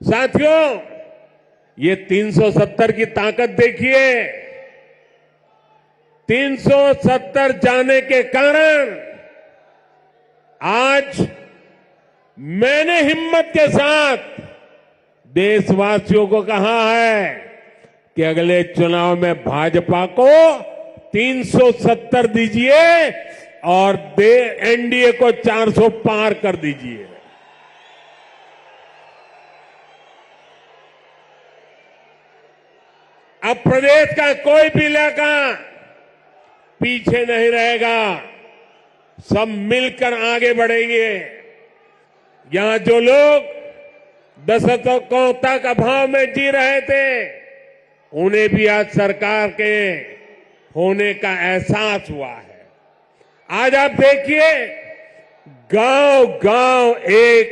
साथियों, ये 370 की ताकत देखिए। 370 जाने के कारण आज मैंने हिम्मत के साथ देशवासियों को कहा है कि अगले चुनाव में भाजपा को 370 दीजिए और एनडीए को 400 पार कर दीजिए। अब प्रदेश का कोई भी इलाका पीछे नहीं रहेगा, सब मिलकर आगे बढ़ेंगे। यहां जो लोग दशकों तक अभाव में जी रहे थे, उन्हें भी आज सरकार के होने का एहसास हुआ है। आज आप देखिए, गांव गांव एक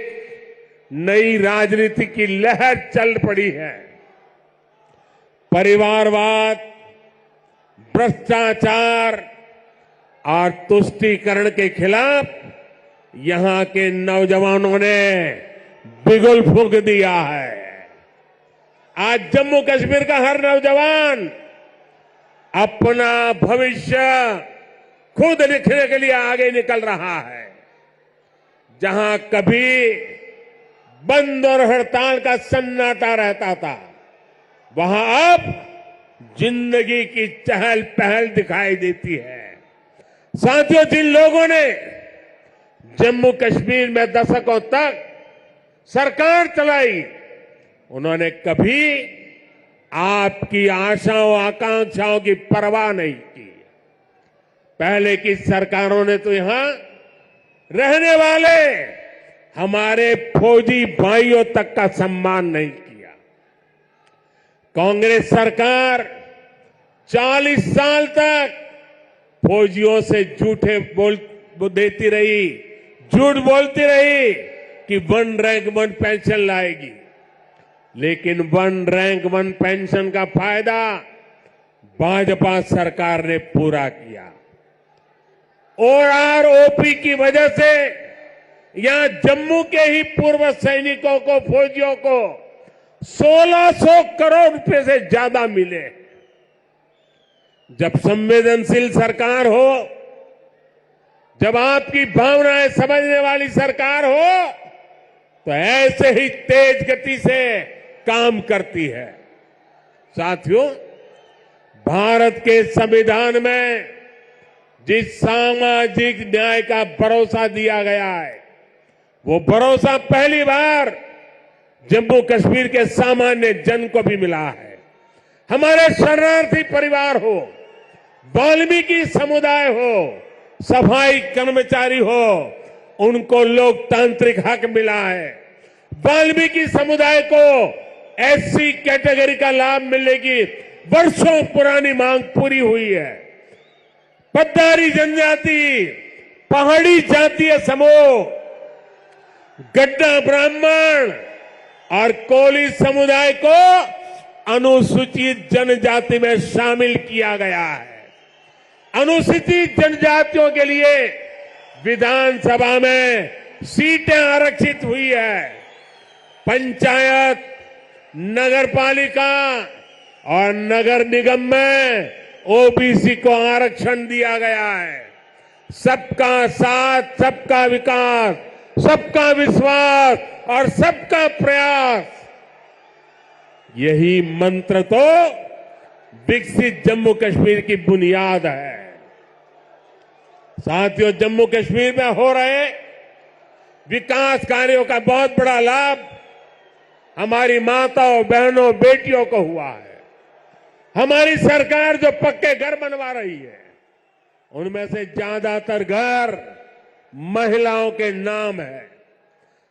नई राजनीति की लहर चल पड़ी है। परिवारवाद, भ्रष्टाचार और तुष्टीकरण के खिलाफ यहां के नौजवानों ने बिगुल फूंक दिया है। आज जम्मू कश्मीर का हर नौजवान अपना भविष्य खुद लिखने के लिए आगे निकल रहा है। जहां कभी बंद और हड़ताल का सन्नाटा रहता था, वहां अब जिंदगी की चहल पहल दिखाई देती है। साथियों, जिन लोगों ने जम्मू कश्मीर में दशकों तक सरकार चलाई, उन्होंने कभी आपकी आशाओं आकांक्षाओं की परवाह नहीं की। पहले की सरकारों ने तो यहां रहने वाले हमारे फौजी भाइयों तक का सम्मान नहीं किया। कांग्रेस सरकार 40 साल तक फौजियों से झूठे देती रही, झूठ बोलती रही कि 1 रैंक 1 पेंशन लाएगी। लेकिन 1 रैंक 1 पेंशन का फायदा भाजपा सरकार ने पूरा किया। ओआरओपी की वजह से यहां जम्मू के ही पूर्व सैनिकों को, फौजियों को 1600 करोड़ रुपए से ज्यादा मिले। जब संवेदनशील सरकार हो, जब आपकी भावनाएं समझने वाली सरकार हो, तो ऐसे ही तेज गति से काम करती है। साथियों, भारत के संविधान में जिस सामाजिक न्याय का भरोसा दिया गया है, वो भरोसा पहली बार जम्मू कश्मीर के सामान्य जन को भी मिला है। हमारे शरणार्थी परिवार हो, वाल्मीकि समुदाय हो, सफाई कर्मचारी हो, उनको लोकतांत्रिक हक मिला है। वाल्मीकि समुदाय को एससी कैटेगरी का लाभ मिलने की वर्षों पुरानी मांग पूरी हुई है। पद्दारी जनजाति, पहाड़ी जातीय समूह, गड्ढा ब्राह्मण और कोली समुदाय को अनुसूचित जनजाति में शामिल किया गया है। अनुसूचित जनजातियों के लिए विधानसभा में सीटें आरक्षित हुई है। पंचायत, नगरपालिका और नगर निगम में ओबीसी को आरक्षण दिया गया है। सबका साथ, सबका विकास, सबका विश्वास और सबका प्रयास, यही मंत्र तो विकसित जम्मू कश्मीर की बुनियाद है। साथियों, जम्मू कश्मीर में हो रहे विकास कार्यों का बहुत बड़ा लाभ हमारी माताओं, बहनों, बेटियों को हुआ है। हमारी सरकार जो पक्के घर बनवा रही है, उनमें से ज्यादातर घर महिलाओं के नाम है।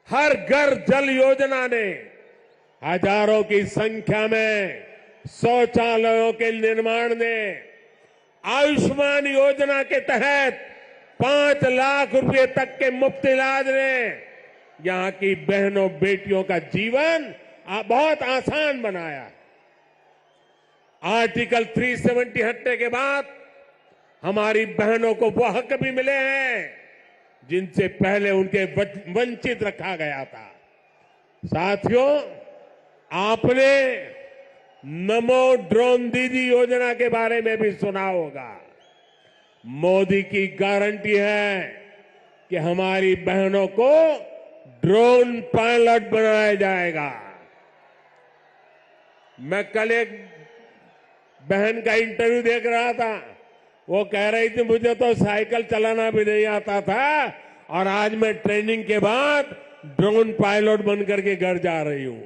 हर घर जल योजना ने हजारों की संख्या में शौचालयों के निर्माण ने, आयुष्मान योजना के तहत 5 लाख रुपए तक के मुफ्त इलाज ने यहां की बहनों, बेटियों का जीवन बहुत आसान बनाया। आर्टिकल 370 हटने के बाद हमारी बहनों को वो हक भी मिले हैं जिनसे पहले उनके वंचित रखा गया था। साथियों, आपने नमो ड्रोन दीदी योजना के बारे में भी सुना होगा। मोदी की गारंटी है कि हमारी बहनों को ड्रोन पायलट बनाया जाएगा। मैं कल एक बहन का इंटरव्यू देख रहा था, वो कह रही थी मुझे तो साइकिल चलाना भी नहीं आता था और आज मैं ट्रेनिंग के बाद ड्रोन पायलट बनकर के घर जा रही हूं।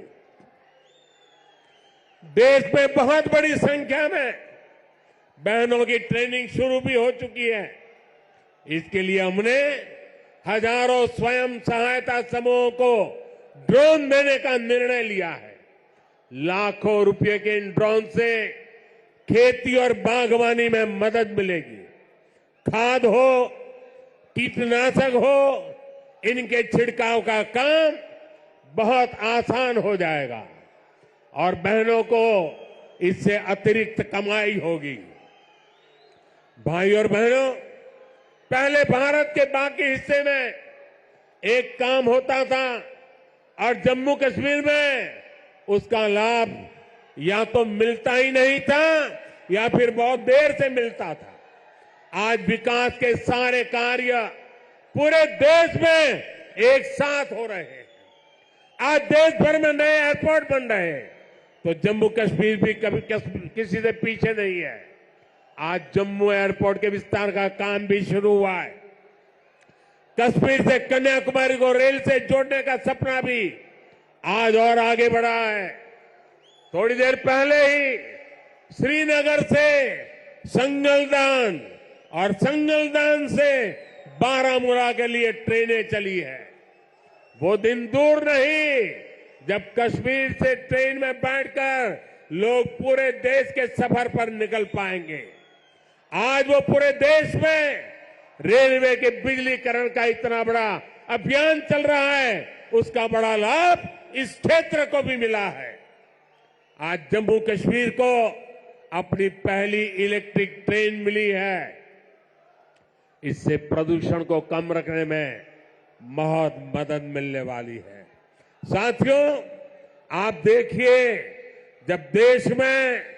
देश में बहुत बड़ी संख्या में बहनों की ट्रेनिंग शुरू भी हो चुकी है। इसके लिए हमने हजारों स्वयं सहायता समूहों को ड्रोन देने का निर्णय लिया है। लाखों रुपए के इन ड्रोन से खेती और बागवानी में मदद मिलेगी। खाद हो, कीटनाशक हो, इनके छिड़काव का काम बहुत आसान हो जाएगा और बहनों को इससे अतिरिक्त कमाई होगी। भाई और बहनों, पहले भारत के बाकी हिस्से में एक काम होता था और जम्मू कश्मीर में उसका लाभ या तो मिलता ही नहीं था या फिर बहुत देर से मिलता था। आज विकास के सारे कार्य पूरे देश में एक साथ हो रहे हैं। आज देश भर में नए एयरपोर्ट बन रहे हैं, तो जम्मू कश्मीर भी कभी किसी से पीछे नहीं है। आज जम्मू एयरपोर्ट के विस्तार का काम भी शुरू हुआ है। कश्मीर से कन्याकुमारी को रेल से जोड़ने का सपना भी आज और आगे बढ़ा है। थोड़ी देर पहले ही श्रीनगर से संगलदान और संगलदान से बारामूला के लिए ट्रेनें चली है। वो दिन दूर नहीं जब कश्मीर से ट्रेन में बैठकर लोग पूरे देश के सफर पर निकल पाएंगे। आज वो पूरे देश में रेलवे के बिजलीकरण का इतना बड़ा अभियान चल रहा है, उसका बड़ा लाभ इस क्षेत्र को भी मिला है। आज जम्मू कश्मीर को अपनी पहली इलेक्ट्रिक ट्रेन मिली है। इससे प्रदूषण को कम रखने में बहुत मदद मिलने वाली है। साथियों, आप देखिए, जब देश में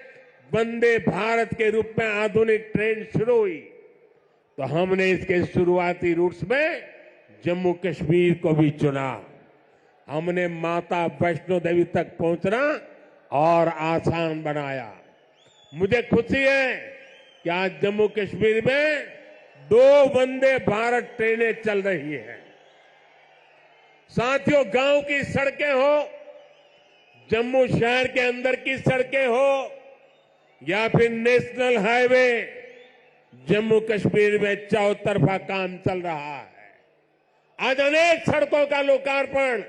वंदे भारत के रूप में आधुनिक ट्रेन शुरू हुई तो हमने इसके शुरुआती रूट्स में जम्मू कश्मीर को भी चुना। हमने माता वैष्णो देवी तक पहुंचना और आसान बनाया। मुझे खुशी है कि आज जम्मू कश्मीर में 2 वंदे भारत ट्रेनें चल रही हैं। साथियों, गांव की सड़कें हो, जम्मू शहर के अंदर की सड़कें हो या फिर नेशनल हाईवे, जम्मू कश्मीर में चौतरफा काम चल रहा है। आज अनेक सड़कों का लोकार्पण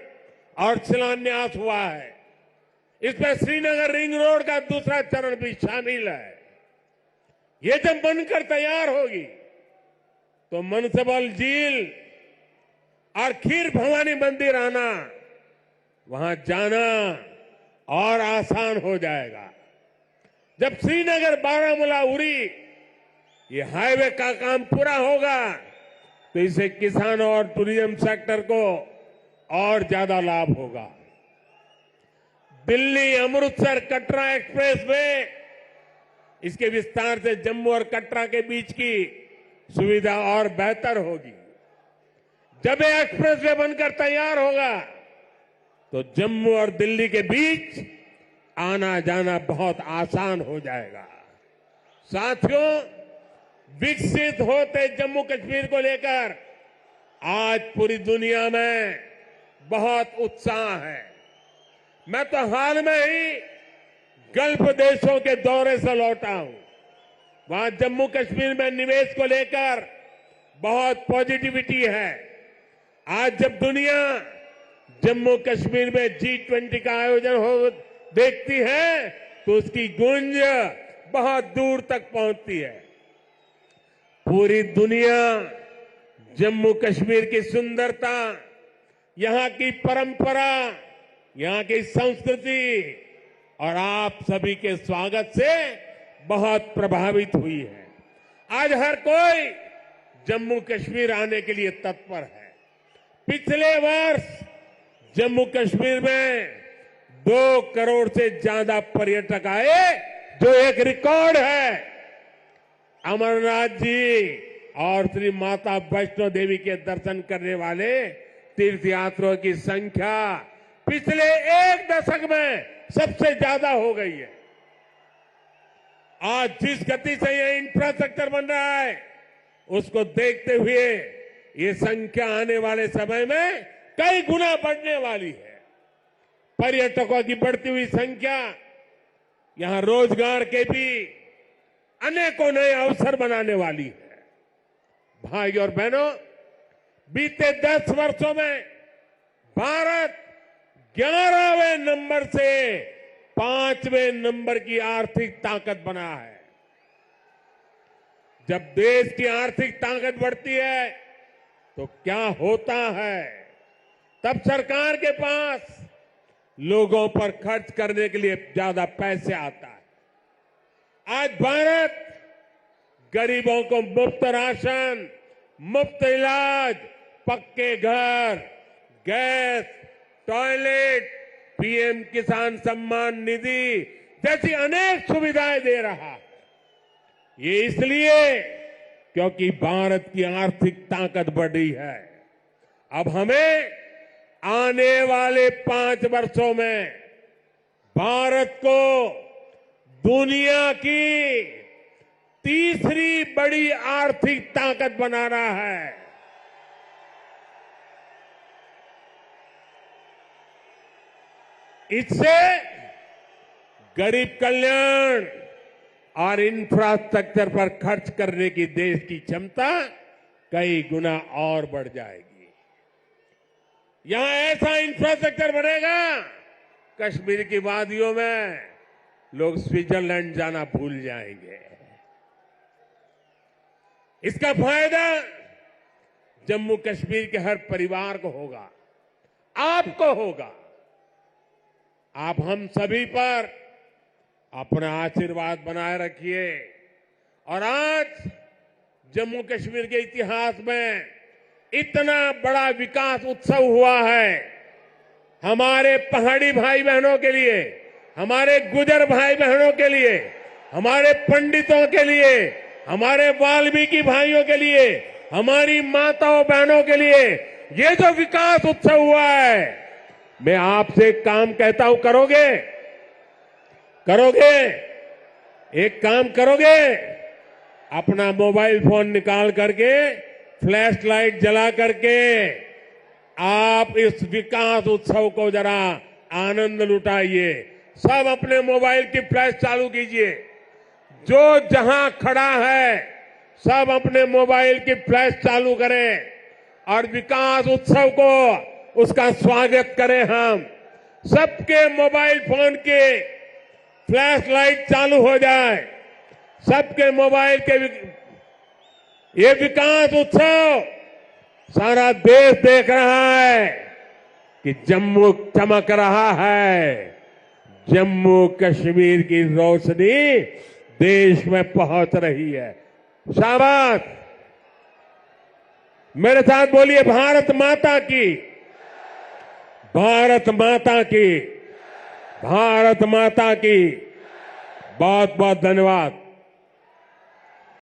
और शिलान्यास हुआ है। इसमें श्रीनगर रिंग रोड का दूसरा चरण भी शामिल है। ये जब बनकर तैयार होगी तो मनसबल झील और खीर भवानी मंदिर आना, वहां जाना और आसान हो जाएगा। जब श्रीनगर बारामूला उरी ये हाईवे का काम पूरा होगा तो इससे किसानों और टूरिज्म सेक्टर को और ज्यादा लाभ होगा। दिल्ली अमृतसर कटरा एक्सप्रेस वे, इसके विस्तार से जम्मू और कटरा के बीच की सुविधा और बेहतर होगी। जब ये एक्सप्रेस वे बनकर तैयार होगा तो जम्मू और दिल्ली के बीच आना जाना बहुत आसान हो जाएगा। साथियों, विकसित होते जम्मू कश्मीर को लेकर आज पूरी दुनिया में बहुत उत्साह है। मैं तो हाल में ही गल्फ देशों के दौरे से लौटा हूं। वहां जम्मू कश्मीर में निवेश को लेकर बहुत पॉजिटिविटी है। आज जब दुनिया जम्मू कश्मीर में G20 का आयोजन हो देखती है तो उसकी गूंज बहुत दूर तक पहुंचती है। पूरी दुनिया जम्मू कश्मीर की सुंदरता, यहां की परंपरा, यहां की संस्कृति और आप सभी के स्वागत से बहुत प्रभावित हुई है। आज हर कोई जम्मू कश्मीर आने के लिए तत्पर है। पिछले वर्ष जम्मू कश्मीर में 2 करोड़ से ज्यादा पर्यटक आए, जो एक रिकॉर्ड है। अमरनाथ जी और श्री माता वैष्णो देवी के दर्शन करने वाले तीर्थयात्रियों की संख्या पिछले 1 दशक में सबसे ज्यादा हो गई है। आज जिस गति से यह इंफ्रास्ट्रक्चर बन रहा है, उसको देखते हुए ये संख्या आने वाले समय में कई गुना बढ़ने वाली है। पर्यटकों की बढ़ती हुई संख्या यहां रोजगार के भी अनेकों नए अवसर बनाने वाली है। भाई और बहनों, बीते 10 वर्षों में भारत 11वें नंबर से 5वें नंबर की आर्थिक ताकत बना है। जब देश की आर्थिक ताकत बढ़ती है तो क्या होता है, तब सरकार के पास लोगों पर खर्च करने के लिए ज्यादा पैसे आता है। आज भारत गरीबों को मुफ्त राशन, मुफ्त इलाज, पक्के घर, गैस, टॉयलेट, पीएम किसान सम्मान निधि जैसी अनेक सुविधाएं दे रहा है। ये इसलिए क्योंकि भारत की आर्थिक ताकत बढ़ी है। अब हमें आने वाले 5 वर्षों में भारत को दुनिया की तीसरी बड़ी आर्थिक ताकत बनाना है। इससे गरीब कल्याण और इंफ्रास्ट्रक्चर पर खर्च करने की देश की क्षमता कई गुना और बढ़ जाएगी। यहां ऐसा इंफ्रास्ट्रक्चर बनेगा, कश्मीर की वादियों में लोग स्विट्जरलैंड जाना भूल जाएंगे। इसका फायदा जम्मू कश्मीर के हर परिवार को होगा, आपको होगा। आप हम सभी पर अपना आशीर्वाद बनाए रखिए। और आज जम्मू कश्मीर के इतिहास में इतना बड़ा विकास उत्सव हुआ है। हमारे पहाड़ी भाई बहनों के लिए, हमारे गुजर भाई बहनों के लिए, हमारे पंडितों के लिए, हमारे वाल्मीकि भाइयों के लिए, हमारी माताओं बहनों के लिए ये जो विकास उत्सव हुआ है, मैं आपसे एक काम कहता हूं, करोगे? करोगे? एक काम करोगे? अपना मोबाइल फोन निकाल करके, फ्लैश लाइट जला करके आप इस विकास उत्सव को जरा आनंद लुटाइए। सब अपने मोबाइल की फ्लैश चालू कीजिए। जो जहां खड़ा है सब अपने मोबाइल की फ्लैश चालू करें और विकास उत्सव को, उसका स्वागत करें। हम सबके मोबाइल फोन के फ्लैश लाइट चालू हो जाए। सबके मोबाइल के ये विकास उत्सव सारा देश देख रहा है कि जम्मू चमक रहा है। जम्मू कश्मीर की रोशनी देश में पहुंच रही है। शाबाश! मेरे साथ बोलिए, भारत माता की, भारत माता की, भारत माता की। बहुत बहुत धन्यवाद।